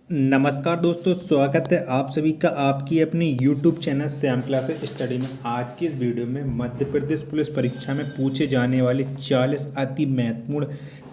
नमस्कार दोस्तों, स्वागत है आप सभी का आपकी अपनी YouTube channel Shyam classes study में। आज की इस वीडियो में मध्य प्रदेश पुलिस परीक्षा में पूछे जाने वाले 40 अति महत्वपूर्ण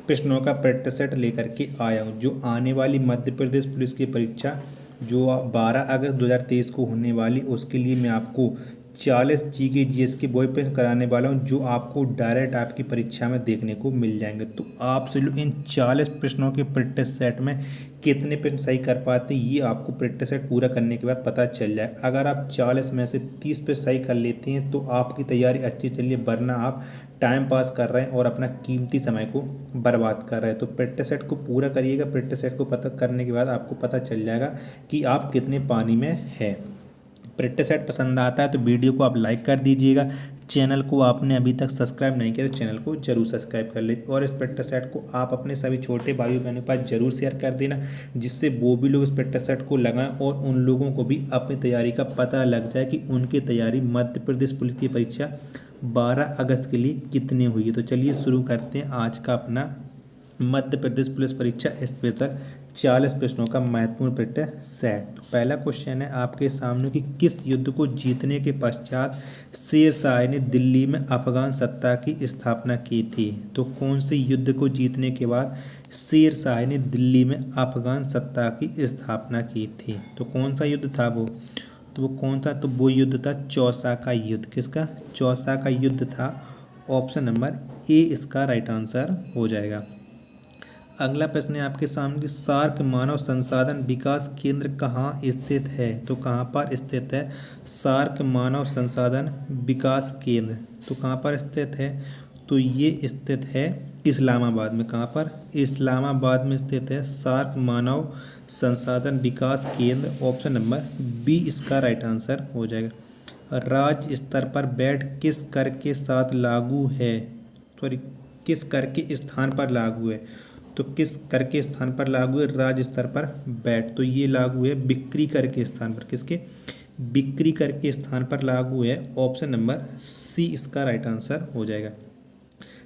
प्रश्नों का प्रैक्टिस सेट लेकर के आया हूँ। जो आने वाली मध्य प्रदेश पुलिस की परीक्षा जो 12 अगस्त 2023 को होने वाली, उसके लिए मैं आपको 40 जीके जीएस के बॉय प्रश्न कराने वाला हूं, जो आपको डायरेक्ट आपकी परीक्षा में देखने को मिल जाएंगे। तो आप लोग इन 40 प्रश्नों के प्रैक्टिस सेट में कितने प्रश्न सही कर पाते, ये आपको प्रैक्टिस सेट पूरा करने के बाद पता चल जाए। अगर आप 40 में से 30 प्रश्न सही कर लेते हैं तो आपकी तैयारी अच्छी चल रही है, वरना आप टाइम पास कर रहे हैं और अपना कीमती समय को बर्बाद कर रहे हैं। तो प्रैक्टिस सेट को पूरा करिएगा। प्रैक्टिस सेट को पता करने के बाद आपको पता चल जाएगा कि आप कितने पानी में है। प्रैक्टिस सेट पसंद आता है तो वीडियो को आप लाइक कर दीजिएगा। चैनल को आपने अभी तक सब्सक्राइब नहीं किया तो चैनल को जरूर सब्सक्राइब कर ले, और इस प्रैक्टिस सेट को आप अपने सभी छोटे भाइयों बहनों के पास जरूर शेयर कर देना, जिससे वो भी लोग इस प्रैक्टिस सेट को लगाएं और उन लोगों को भी अपनी तैयारी का पता लग जाए कि उनकी तैयारी मध्य प्रदेश पुलिस की परीक्षा 12 अगस्त के लिए कितनी हुई है। तो चलिए शुरू करते हैं आज का अपना मध्य प्रदेश पुलिस परीक्षा स्पेशल 40 प्रश्नों का महत्वपूर्ण प्रैक्टिस सेट। पहला क्वेश्चन है आपके सामने कि किस युद्ध को जीतने के पश्चात शेर शाह ने दिल्ली में अफगान सत्ता की स्थापना की थी। तो कौन से युद्ध को जीतने के बाद शेर शाह ने दिल्ली में अफगान सत्ता की स्थापना की थी। तो कौन सा युद्ध था वो? तो वो कौन सा? तो वो युद्ध था चौसा का युद्ध। किसका? चौसा का युद्ध था। ऑप्शन नंबर ए इसका राइट आंसर हो जाएगा। अगला प्रश्न है आपके सामने कि सार्क मानव संसाधन विकास केंद्र कहाँ स्थित है। तो कहाँ पर स्थित है सार्क मानव संसाधन विकास केंद्र? तो कहाँ पर स्थित है? तो ये स्थित है इस्लामाबाद में। कहाँ पर? इस्लामाबाद में स्थित है सार्क मानव संसाधन विकास केंद्र। ऑप्शन नंबर बी इसका राइट आंसर हो जाएगा। राज्य स्तर पर बैट किस कर के साथ लागू है? सॉरी, किस कर के स्थान पर लागू है? तो किस कर के स्थान पर लागू है राज्य स्तर पर बैट? तो ये लागू है बिक्री कर के स्थान पर। किसके? बिक्री कर के स्थान पर लागू है। ऑप्शन नंबर सी इसका राइट आंसर हो जाएगा।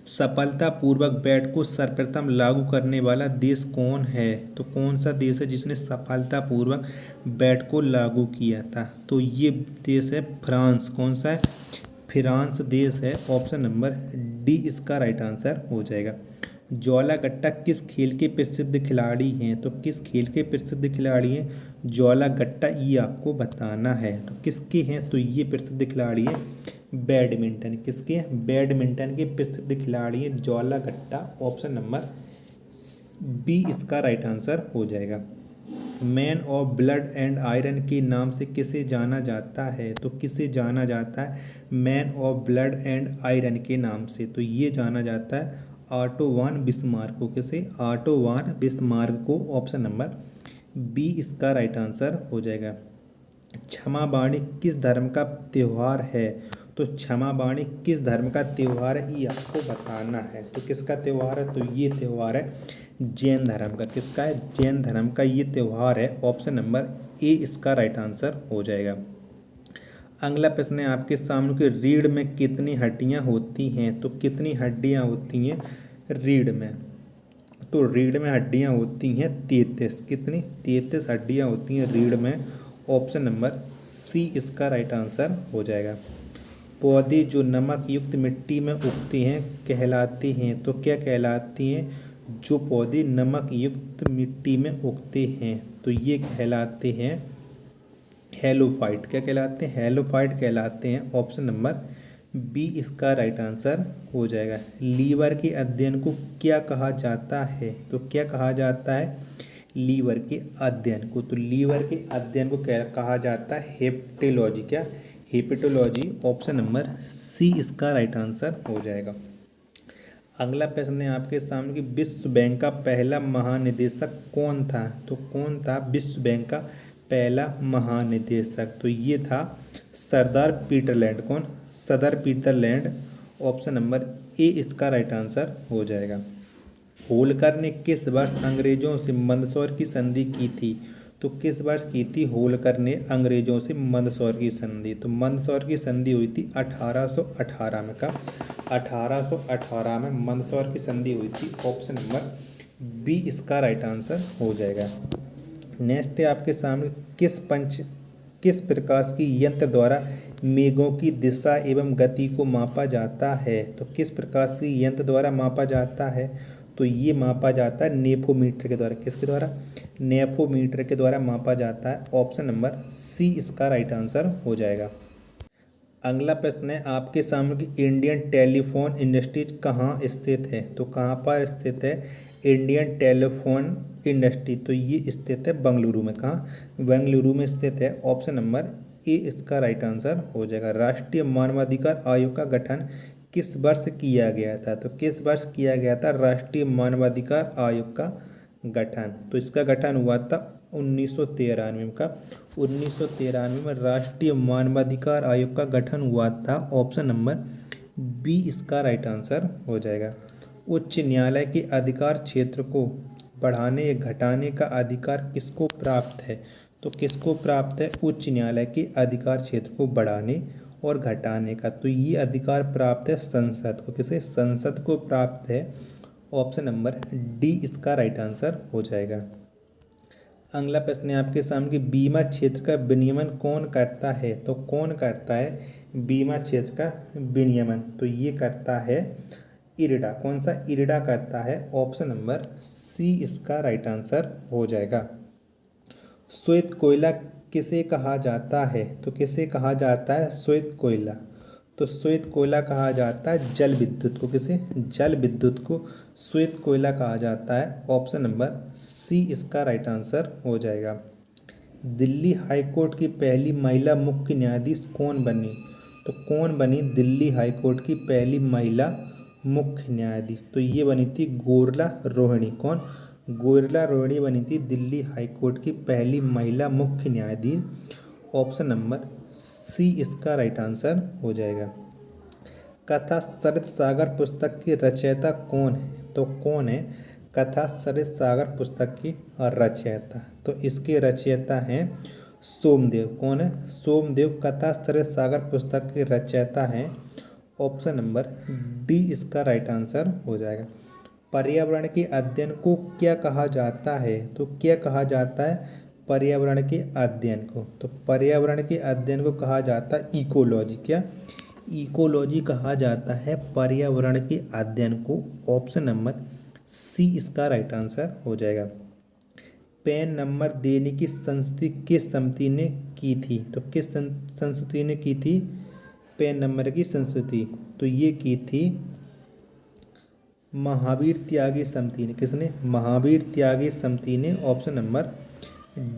सफलतापूर्वक बैट को सर्वप्रथम लागू करने वाला देश कौन है? तो कौन सा देश है जिसने सफलतापूर्वक बैट को लागू किया था? तो ये देश है फ्रांस। कौन सा है? फ्रांस देश है। ऑप्शन नंबर डी इसका राइट आंसर हो जाएगा। ज्वाला गट्टा किस खेल के प्रसिद्ध खिलाड़ी हैं? तो किस खेल के प्रसिद्ध खिलाड़ी हैं ज्वाला गट्टा, ये आपको बताना है। तो किसके हैं? तो ये प्रसिद्ध खिलाड़ी हैं बैडमिंटन। किसके? बैडमिंटन के प्रसिद्ध खिलाड़ी हैं ज्वाला गट्टा। ऑप्शन नंबर बी इसका राइट आंसर हो जाएगा। Man of blood and iron के नाम से किसे जाना जाता है? तो किसे जाना जाता है man of blood and iron के नाम से? तो ये जाना जाता है ऑटो वान बिस्मार्क को। किसे? ऑटो वान बिस्मार्क को। ऑप्शन नंबर बी इसका राइट आंसर हो जाएगा। क्षमा बाणी किस धर्म का त्योहार है? तो क्षमा बाणी किस धर्म का त्योहार है, ये आपको बताना है। तो किसका त्योहार है? तो ये त्योहार है जैन धर्म का। किसका है? जैन धर्म का ये त्योहार है। ऑप्शन नंबर ए इसका राइट आंसर हो जाएगा। अगला प्रश्न है आपके सामने कि रीढ़ में कितनी हड्डियां होती हैं? तो कितनी हड्डियां होती हैं रीढ़ में? तो रीढ़ में हड्डियां होती हैं 33। कितनी? 33 हड्डियां होती हैं रीढ़ में। ऑप्शन नंबर सी इसका राइट आंसर हो जाएगा। पौधे जो नमक युक्त मिट्टी में उगते हैं कहलाते हैं। तो क्या कहलाती हैं जो पौधे नमक युक्त मिट्टी में उगते हैं? तो ये कहलाते हैं हेलोफाइट। क्या कहलाते हैं? हेलोफाइट कहलाते हैं। ऑप्शन नंबर बी इसका राइट आंसर हो जाएगा। लीवर के अध्ययन को क्या कहा जाता है? तो क्या कहा जाता है लीवर के अध्ययन को? तो लीवर के अध्ययन को क्या कहा जाता है? हेपेटोलॉजी। क्या? हेपेटोलॉजी। ऑप्शन नंबर सी इसका राइट आंसर हो जाएगा। अगला प्रश्न है आपके सामने कि विश्व बैंक का पहला महानिदेशक कौन था? तो कौन था विश्व बैंक का पहला महानिदेशक? तो ये था सरदार पीटरलैंड। कौन? सरदार पीटरलैंड। ऑप्शन नंबर ए इसका राइट आंसर हो जाएगा। होलकर ने किस वर्ष अंग्रेजों से मंदसौर की संधि की थी? तो किस वर्ष की थी होलकर ने अंग्रेजों से मंदसौर की संधि? तो मंदसौर की संधि हुई थी 1818 में। का 1818 में मंदसौर की संधि हुई थी। ऑप्शन नंबर बी इसका राइट आंसर हो जाएगा। नेक्स्ट है आपके सामने किस प्रकाश की यंत्र द्वारा मेघों की दिशा एवं गति को मापा जाता है। तो किस प्रकाश की यंत्र द्वारा मापा जाता है, तो ये मापा जाता है नेफोमीटर के द्वारा। किसके द्वारा? नेफोमीटर के द्वारा मापा जाता है। ऑप्शन नंबर सी इसका राइट आंसर हो जाएगा। अगला प्रश्न है आपके सामने कि इंडियन टेलीफोन इंडस्ट्रीज कहाँ स्थित है। तो कहाँ पर स्थित है इंडियन टेलीफोन इंडस्ट्री? तो ये स्थित है बेंगलुरु में। कहाँ? बेंगलुरु में स्थित है। ऑप्शन नंबर ए इसका राइट आंसर हो जाएगा। राष्ट्रीय मानवाधिकार आयोग का गठन किस वर्ष किया गया था? तो किस वर्ष किया गया था राष्ट्रीय मानवाधिकार आयोग का गठन? तो इसका गठन हुआ था 1993 का। 1993 में राष्ट्रीय मानवाधिकार आयोग का गठन हुआ था। ऑप्शन नंबर बी इसका राइट आंसर हो जाएगा। उच्च न्यायालय के अधिकार क्षेत्र को बढ़ाने या घटाने का अधिकार किसको प्राप्त है? तो किसको प्राप्त है उच्च न्यायालय के अधिकार क्षेत्र को बढ़ाने और घटाने का? तो ये अधिकार प्राप्त है संसद को। किसे? संसद को प्राप्त है। ऑप्शन नंबर डी इसका राइट आंसर हो जाएगा। अगला प्रश्न है आपके सामने कि बीमा क्षेत्र का विनियमन कौन करता है? तो कौन करता है बीमा क्षेत्र का विनियमन? तो ये करता है इरडा। कौन सा? इरडा करता है। ऑप्शन नंबर सी इसका राइट आंसर हो जाएगा। श्वेत कोयला किसे कहा जाता है? तो किसे कहा जाता है श्वेत कोयला? तो श्वेत कोयला कहा जाता है जल विद्युत को। किसे? जल विद्युत को श्वेत कोयला कहा जाता है। ऑप्शन नंबर सी इसका राइट आंसर हो जाएगा। दिल्ली हाई कोर्ट की पहली महिला मुख्य न्यायाधीश कौन बनी? तो कौन बनी दिल्ली हाई कोर्ट की पहली महिला मुख्य न्यायाधीश? तो ये बनी थी गोरला रोहिणी। कौन? गोरला रोहिणी बनी थी दिल्ली हाई कोर्ट की पहली महिला मुख्य न्यायाधीश। ऑप्शन नंबर सी इसका राइट आंसर हो जाएगा। कथा सरित सागर पुस्तक की रचयिता कौन है? तो कौन है कथा सरित सागर पुस्तक की रचयिता? तो इसके रचयिता हैं सोमदेव। कौन है? सोमदेव कथा सरित सागर पुस्तक के रचयिता हैं। ऑप्शन नंबर डी इसका राइट आंसर हो जाएगा। पर्यावरण के अध्ययन को क्या कहा जाता है? तो क्या कहा जाता है पर्यावरण के अध्ययन को? तो पर्यावरण के अध्ययन को कहा जाता है इकोलॉजी। क्या? इकोलॉजी कहा जाता है पर्यावरण के अध्ययन को। ऑप्शन नंबर सी इसका राइट आंसर हो जाएगा। पैन नंबर देने की संस्तुति किस समिति ने की थी? तो किस संस्तुति ने की थी पैन नंबर की संस्तुति? तो ये की थी महावीर त्यागी समिति ने। किसने? महावीर त्यागी समिति ने। ऑप्शन नंबर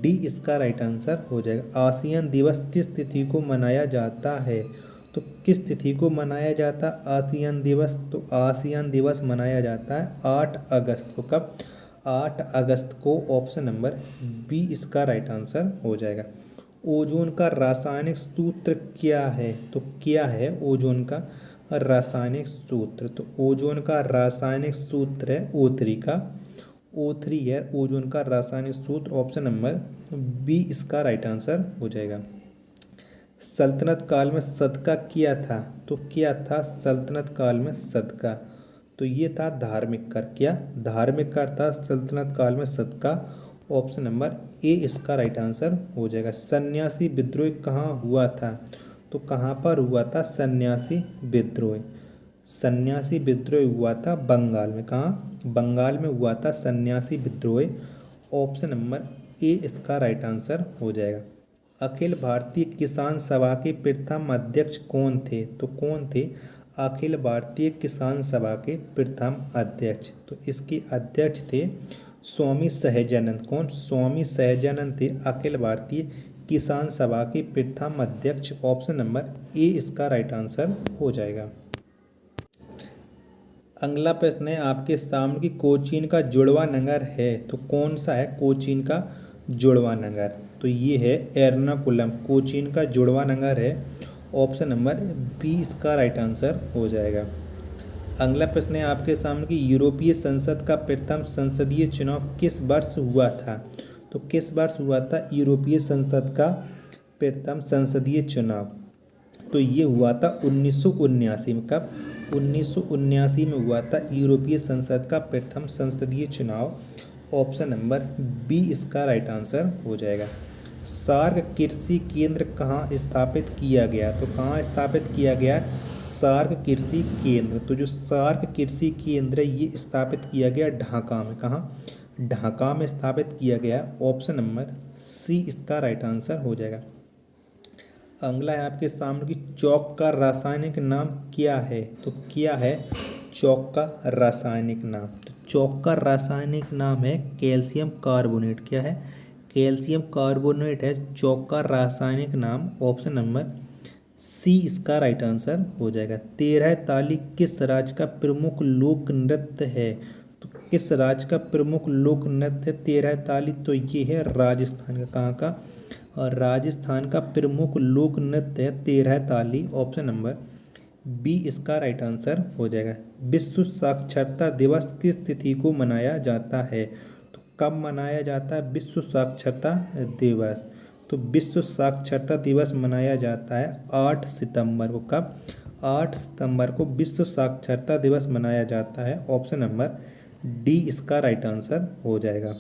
डी इसका राइट आंसर हो जाएगा। आसियान दिवस किस तिथि को मनाया जाता है? तो किस तिथि को मनाया जाता है आसियान दिवस? तो आसियान दिवस मनाया जाता है 8 अगस्त को। कब? 8 अगस्त को। ऑप्शन नंबर बी इसका राइट आंसर हो जाएगा। ओजोन का रासायनिक सूत्र क्या है? तो क्या है ओजोन का रासायनिक सूत्र? तो ओजोन का रासायनिक सूत्र है O3 का। O3 है ओजोन का रासायनिक सूत्र। ऑप्शन नंबर बी इसका राइट आंसर हो जाएगा। सल्तनत काल में सदका क्या था? तो क्या था सल्तनत काल में सदका? तो ये था धार्मिक कर। क्या? धार्मिक कर था सल्तनत काल में सदका। ऑप्शन नंबर ए इसका राइट आंसर हो जाएगा। सन्यासी विद्रोह कहाँ हुआ था? तो कहाँ पर हुआ था सन्यासी विद्रोह? सन्यासी विद्रोह हुआ था बंगाल में। कहाँ? बंगाल में हुआ था सन्यासी विद्रोह। ऑप्शन नंबर ए इसका राइट आंसर हो जाएगा। अखिल भारतीय किसान सभा के प्रथम अध्यक्ष कौन थे? तो कौन थे अखिल भारतीय किसान सभा के प्रथम अध्यक्ष? तो इसके अध्यक्ष थे स्वामी सहजानंद। कौन? स्वामी सहजानंद थे अखिल भारतीय किसान सभा के प्रथम अध्यक्ष। ऑप्शन नंबर ए इसका राइट आंसर हो जाएगा। अगला प्रश्न है आपके सामने कि कोचीन का जुड़वा नगर है तो कौन सा है कोचीन का जुड़वा नगर? तो ये है एर्नाकुलम। कोचीन का जुड़वा नगर है। ऑप्शन नंबर बी इसका राइट आंसर हो जाएगा। अगला प्रश्न है आपके सामने कि यूरोपीय संसद का प्रथम संसदीय चुनाव किस वर्ष हुआ था? तो किस वर्ष हुआ था यूरोपीय संसद का प्रथम संसदीय चुनाव? तो ये हुआ था 1979 में। कब? 1979 में हुआ था यूरोपीय संसद का प्रथम संसदीय चुनाव। ऑप्शन नंबर बी इसका राइट आंसर हो जाएगा। सार्क कृषि केंद्र कहाँ स्थापित किया गया, तो कहाँ स्थापित किया गया सार्क कृषि केंद्र। तो जो सार्क कृषि केंद्र है ये स्थापित किया गया ढाका में। कहाँ, ढाका में स्थापित किया गया। ऑप्शन नंबर सी इसका राइट आंसर हो जाएगा। अगला है आपके सामने कि चौक का रासायनिक नाम क्या है, तो क्या है चौक का रासायनिक नाम। तो चौक का रासायनिक नाम है कैल्शियम कार्बोनेट। क्या है, कैल्शियम कार्बोनेट है चौक का रासायनिक नाम। ऑप्शन नंबर सी इसका राइट आंसर हो जाएगा। 13 ताली किस राज्य का प्रमुख लोक नृत्य है, तो किस राज्य का प्रमुख लोक नृत्य है 13 ताली, तो ये है राजस्थान का। कहाँ का, और राजस्थान का प्रमुख लोक नृत्य है 13 ताली। ऑप्शन नंबर बी इसका राइट आंसर हो जाएगा। विश्व साक्षरता दिवस किस तिथि को मनाया जाता है, तो कब मनाया जाता है विश्व साक्षरता दिवस। तो विश्व साक्षरता दिवस मनाया जाता है 8 सितंबर को। कब, 8 सितंबर को विश्व साक्षरता दिवस मनाया जाता है। ऑप्शन नंबर डी इसका राइट आंसर हो जाएगा।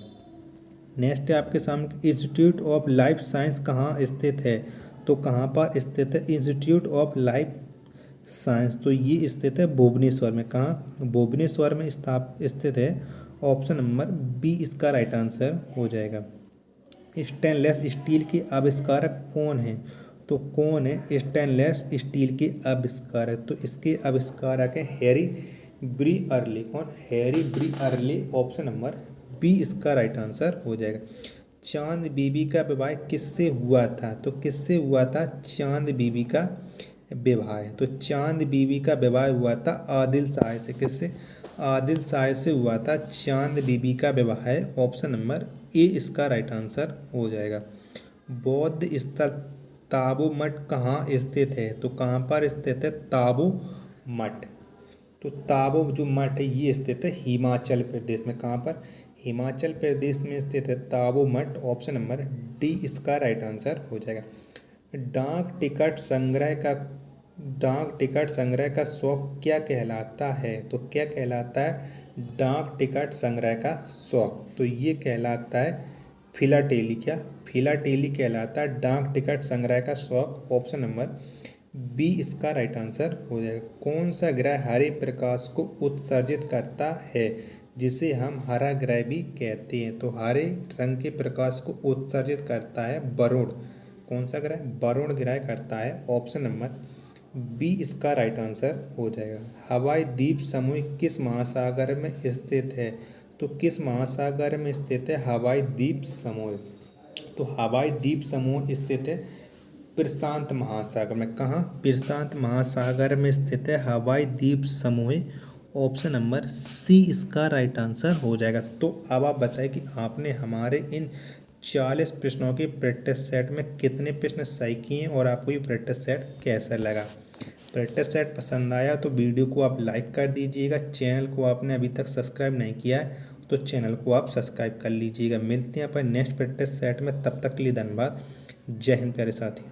नेक्स्ट है आपके सामने इंस्टीट्यूट ऑफ लाइफ साइंस कहाँ स्थित है, तो कहाँ पर स्थित है इंस्टीट्यूट ऑफ लाइफ साइंस, तो ये स्थित है भुवनेश्वर में। कहाँ, भुवनेश्वर में स्थित है। ऑप्शन नंबर बी इसका राइट आंसर हो जाएगा। स्टेनलेस स्टील के आविष्कारक कौन हैं, तो कौन है स्टेनलेस स्टील के आविष्कारक, तो इसके आविष्कारक हैं हैरी ब्रिअर्ले। कौन, हैरी ब्रिअर्ले। ऑप्शन नंबर बी इसका राइट आंसर हो जाएगा। चांद बीबी का विवाह किससे हुआ था, तो किससे हुआ था चांद बीबी का विवाह, तो चांद बीबी का विवाह हुआ था आदिल शाह से। किससे, आदिल शाह से हुआ था चांद बीबी का विवाह। ऑप्शन नंबर ए इसका राइट आंसर हो जाएगा। बौद्ध स्थल ताबो मठ कहाँ स्थित है, तो कहाँ पर स्थित है ताबो मठ। तो ताबो जो मठ है ये स्थित है हिमाचल प्रदेश में। कहाँ पर, हिमाचल प्रदेश में स्थित है ताबो मठ। ऑप्शन नंबर डी इसका राइट आंसर हो जाएगा। डाक टिकट संग्रह का शौक क्या कहलाता है, तो क्या कहलाता है डाक टिकट संग्रह का शौक, तो ये कहलाता है फिलाटेली। क्या, फिलाटेली कहलाता है डाक टिकट संग्रह का शौक। ऑप्शन नंबर बी इसका राइट आंसर हो जाएगा। कौन सा ग्रह हरे प्रकाश को उत्सर्जित करता है, जिसे हम हरा ग्रह भी कहते हैं, तो हरे रंग के प्रकाश को उत्सर्जित करता है वरुण। कौन सा ग्रह, वरुण ग्रह करता है। ऑप्शन नंबर बी इसका राइट आंसर हो जाएगा। हवाई द्वीप समूह किस महासागर में स्थित है, तो किस महासागर में स्थित है हवाई द्वीप समूह, तो हवाई द्वीप समूह स्थित है प्रशांत महासागर में। कहाँ, प्रशांत महासागर में स्थित है हवाई द्वीप समूह। ऑप्शन नंबर सी इसका राइट आंसर हो जाएगा। तो अब आप बताएं कि आपने हमारे इन 40 प्रश्नों के प्रैक्टिस सेट में कितने प्रश्न सही किए और आपको ये प्रैक्टिस सेट कैसा लगा। प्रैक्टिस सेट पसंद आया तो वीडियो को आप लाइक कर दीजिएगा। चैनल को आपने अभी तक सब्सक्राइब नहीं किया है तो चैनल को आप सब्सक्राइब कर लीजिएगा। मिलते हैं अपन नेक्स्ट प्रैक्टिस सेट में, तब तक के लिए धन्यवाद। जय हिंद प्यारे साथी।